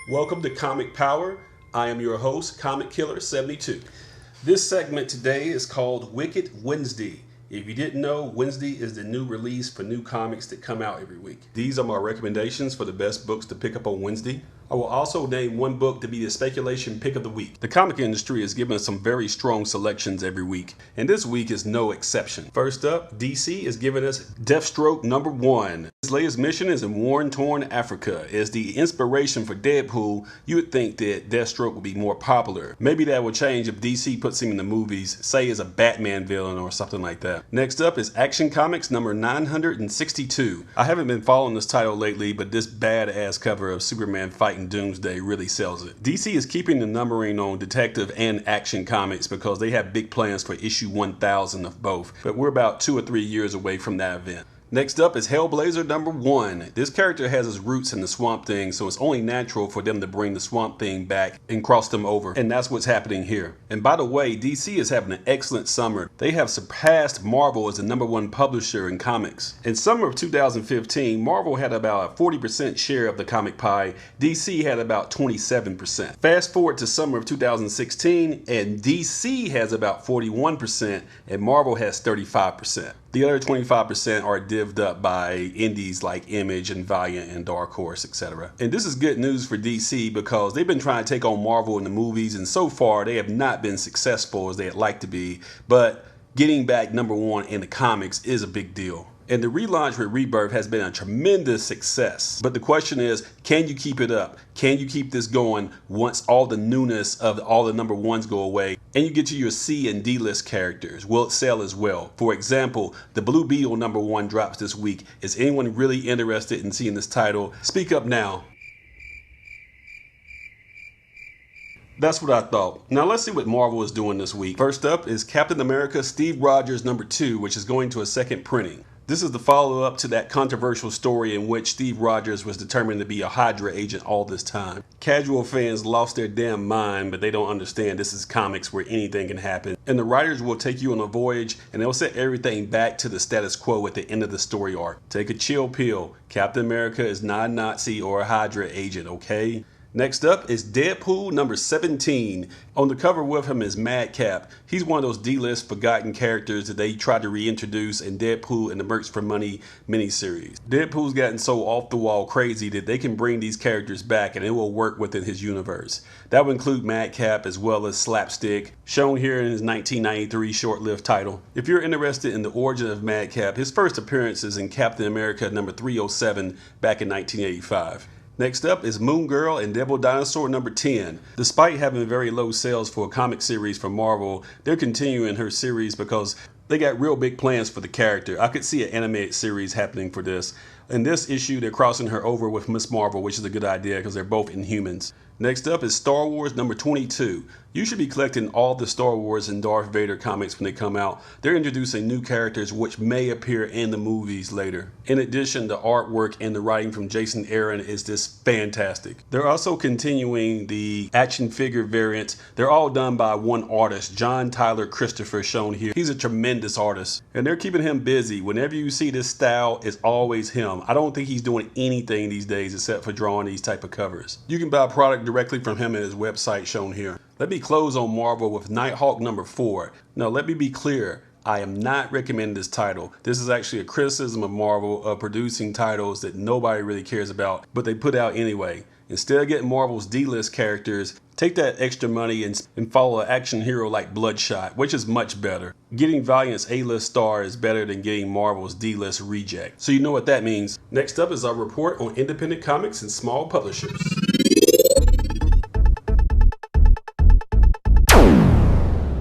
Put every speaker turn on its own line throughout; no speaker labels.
Welcome to Comic Power. I am your host, Comic Killer 72. This segment today is called Wicked Wednesday. If you didn't know, Wednesday is the new release for new comics that come out every week. These are my recommendations for the best books to pick up on Wednesday. I will also name one book to be the speculation pick of the week. The comic industry is giving us some very strong selections every week, and this week is no exception. First up, DC is giving us Deathstroke #1. His latest mission is in war-torn Africa. As the inspiration for Deadpool, you would think that Deathstroke would be more popular. Maybe that will change if DC puts him in the movies, say as a Batman villain or something like that. Next up is Action Comics number 962. I haven't been following this title lately, but this badass cover of Superman fighting Doomsday really sells it. DC is keeping the numbering on Detective and Action Comics because they have big plans for issue 1000 of both, but we're about 2 or 3 years away from that event. Next up is Hellblazer #1. This character has his roots in the Swamp Thing, so it's only natural for them to bring the Swamp Thing back and cross them over, and that's what's happening here. And by the way, DC is having an excellent summer. They have surpassed Marvel as the #1 publisher in comics. In summer of 2015, Marvel had about a 40% share of the comic pie. DC had about 27%. Fast forward to summer of 2016, and DC has about 41%, and Marvel has 35%. The other 25% are divvied up by indies like Image and Valiant and Darkhorse, etc. And this is good news for DC because they've been trying to take on Marvel in the movies, and so far they have not been successful as they'd like to be, but getting back #1 in the comics is a big deal. And the relaunch with Rebirth has been a tremendous success. But the question is, can you keep it up? Can you keep this going once all the newness of all the #1s go away and you get to your C and D list characters? Will it sell as well? For example, the Blue Beetle #1 drops this week. Is anyone really interested in seeing this title? Speak up now. That's what I thought. Now let's see what Marvel is doing this week. First up is Captain America Steve Rogers #2, which is going to a second printing. This is the follow-up to that controversial story in which Steve Rogers was determined to be a Hydra agent all this time. Casual fans lost their damn mind, but they don't understand this is comics where anything can happen. And the writers will take you on a voyage, and they'll set everything back to the status quo at the end of the story arc. Take a chill pill. Captain America is not a Nazi or a Hydra agent, okay? Next up is Deadpool #17. On the cover with him is Madcap. He's one of those D-list forgotten characters that they tried to reintroduce in Deadpool and the Mercs for Money miniseries. Deadpool's gotten so off the wall crazy that they can bring these characters back and it will work within his universe. That would include Madcap as well as Slapstick, shown here in his 1993 short-lived title. If you're interested in the origin of Madcap, his first appearance is in Captain America #307 back in 1985. Next up is Moon Girl and Devil Dinosaur #10. Despite having very low sales for a comic series from Marvel, they're continuing her series because they got real big plans for the character. I could see an animated series happening for this. In this issue, they're crossing her over with Miss Marvel, which is a good idea because they're both Inhumans. Next up is Star Wars #22. You should be collecting all the Star Wars and Darth Vader comics when they come out. They're introducing new characters which may appear in the movies later. In addition, the artwork and the writing from Jason Aaron is just fantastic. They're also continuing the action figure variants. They're all done by one artist, John Tyler Christopher, shown here. He's a tremendous artist, and they're keeping him busy. Whenever you see this style, it's always him. I don't think he's doing anything these days except for drawing these type of covers. You can buy product directly from him at his website shown here. Let me close on Marvel with Nighthawk #4. Now let me be clear, I am not recommending this title. This is actually a criticism of Marvel of producing titles that nobody really cares about, but they put out anyway. Instead of getting Marvel's D-list characters, take that extra money and follow an action hero like Bloodshot, which is much better. Getting Valiant's A-list star is better than getting Marvel's D-list reject. So you know what that means. Next up is our report on independent comics and small publishers.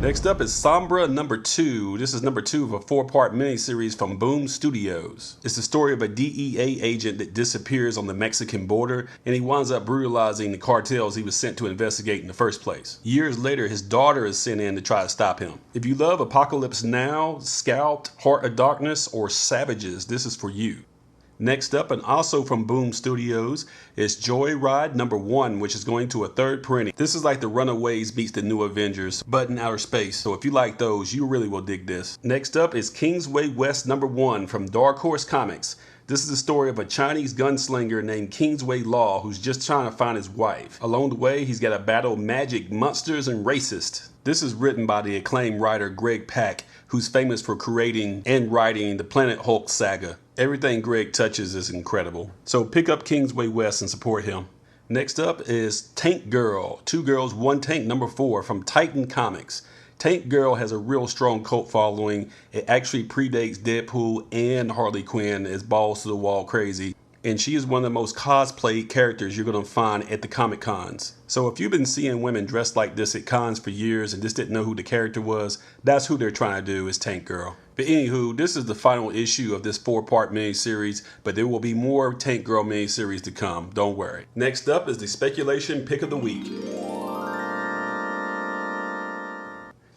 Next up is Sombra #2. This is #2 of a 4-part miniseries from Boom Studios. It's the story of a DEA agent that disappears on the Mexican border, and he winds up brutalizing the cartels he was sent to investigate in the first place. Years later, his daughter is sent in to try to stop him. If you love Apocalypse Now, Scalped, Heart of Darkness, or Savages, this is for you. Next up, and also from Boom Studios, is Joyride #1, which is going to a 3rd printing. This is like the Runaways meets the New Avengers, but in outer space. So if you like those, you really will dig this. Next up is Kingsway West #1 from Darkhorse Comics. This is the story of a Chinese gunslinger named Kingsway Law who's just trying to find his wife. Along the way, he's got to battle magic, monsters, and racists. This is written by the acclaimed writer Greg Pak, who's famous for creating and writing the Planet Hulk saga. Everything Greg touches is incredible. So pick up Kingsway West and support him. Next up is Tank Girl, 2 Girls, 1 Tank, number 4 from Titan Comics. Tank Girl has a real strong cult following. It actually predates Deadpool and Harley Quinn, is balls to the wall crazy. And she is one of the most cosplayed characters you're going to find at the Comic Cons. So if you've been seeing women dressed like this at cons for years and just didn't know who the character was, that's who they're trying to do, is Tank Girl. But anywho, this is the final issue of this 4-part miniseries, but there will be more Tank Girl miniseries to come, don't worry. Next up is the speculation pick of the week.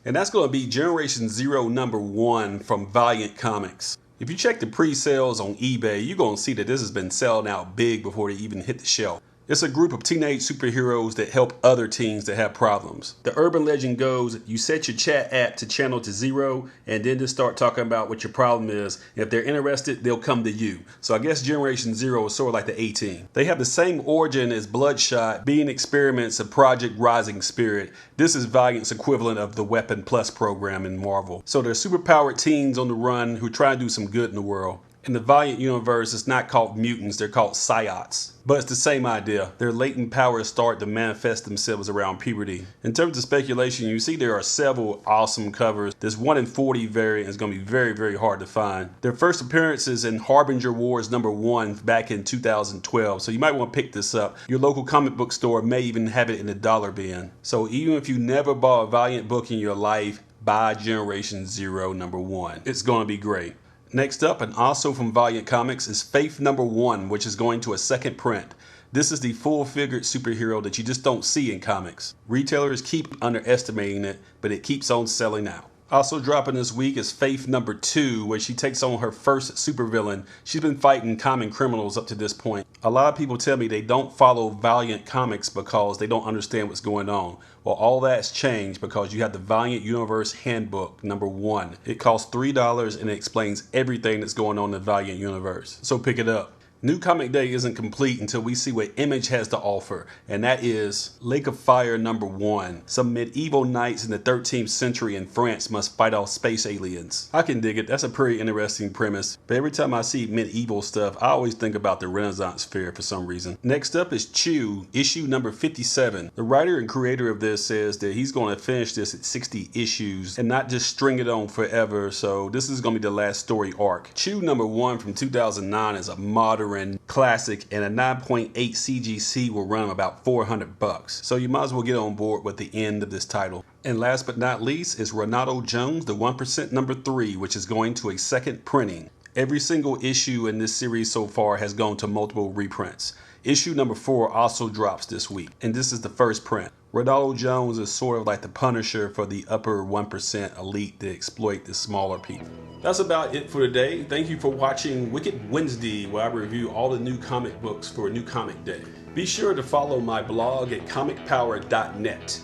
And that's going to be Generation Zero number 1 from Valiant Comics. If you check the pre-sales on eBay, you're going to see that this has been selling out big before they even hit the shelf. It's a group of teenage superheroes that help other teens that have problems. The urban legend goes, you set your chat app to channel to 0 and then just start talking about what your problem is. If they're interested, they'll come to you. So I guess Generation Zero is sort of like the A-Team. They have the same origin as Bloodshot, being experiments of Project Rising Spirit. This is Valiant's equivalent of the Weapon Plus program in Marvel. So they're superpowered teens on the run who try to do some good in the world. In the Valiant universe, it's not called mutants, they're called psiots. But it's the same idea. Their latent powers start to manifest themselves around puberty. In terms of speculation, you see there are several awesome covers. This 1 in 40 variant is going to be very, very hard to find. Their first appearance is in Harbinger Wars number 1 back in 2012, so you might want to pick this up. Your local comic book store may even have it in the dollar bin. So even if you never bought a Valiant book in your life, buy Generation Zero number 1. It's going to be great. Next up, and also from Valiant Comics, is Faith number 1, which is going to a second print. This is the full-figured superhero that you just don't see in comics. Retailers keep underestimating it, but it keeps on selling out. Also dropping this week is Faith number 2, where she takes on her first supervillain. She's been fighting common criminals up to this point. A lot of people tell me they don't follow Valiant Comics because they don't understand what's going on. Well, all that's changed because you have the Valiant Universe Handbook number 1. It costs $3 and it explains everything that's going on in the Valiant Universe. So pick it up. New Comic Day isn't complete until we see what Image has to offer, and that is Lake of Fire number 1. Some medieval knights in the 13th century in France must fight off space aliens. I can dig it, that's a pretty interesting premise, but every time I see medieval stuff, I always think about the Renaissance fair for some reason. Next up is Chew, issue number 57. The writer and creator of this says that he's going to finish this at 60 issues and not just string it on forever, so this is going to be the last story arc. Chew number 1 from 2009 is a modern classic, and a 9.8 CGC will run about $400, so you might as well get on board with the end of this title. And last but not least is Renato Jones, the 1% number 3, which is going to a second printing. Every single issue in this series so far has gone to multiple reprints. Issue number 4 also drops this week, and this is the first print. Renato Jones is sort of like the Punisher for the upper 1% elite that exploit the smaller people. That's about it for today. Thank you for watching Wicked Wednesday, where I review all the new comic books for a new comic day. Be sure to follow my blog at comicpower.net.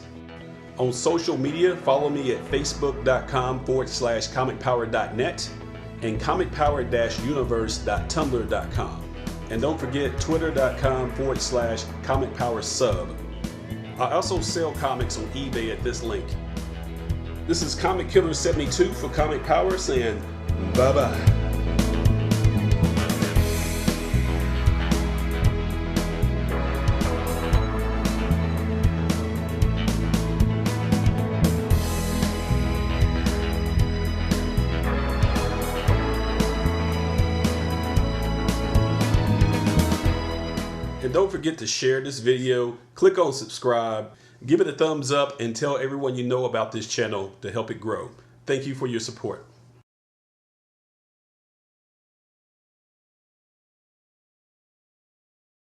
On social media, follow me at facebook.com/comicpower.net and comicpower-universe.tumblr.com. And don't forget twitter.com/comicpowersub. I also sell comics on eBay at this link. This is Comic Killer 72 for Comic Power saying bye-bye. And don't forget to share this video, click on subscribe, give it a thumbs up, and tell everyone you know about this channel to help it grow. Thank you for your support.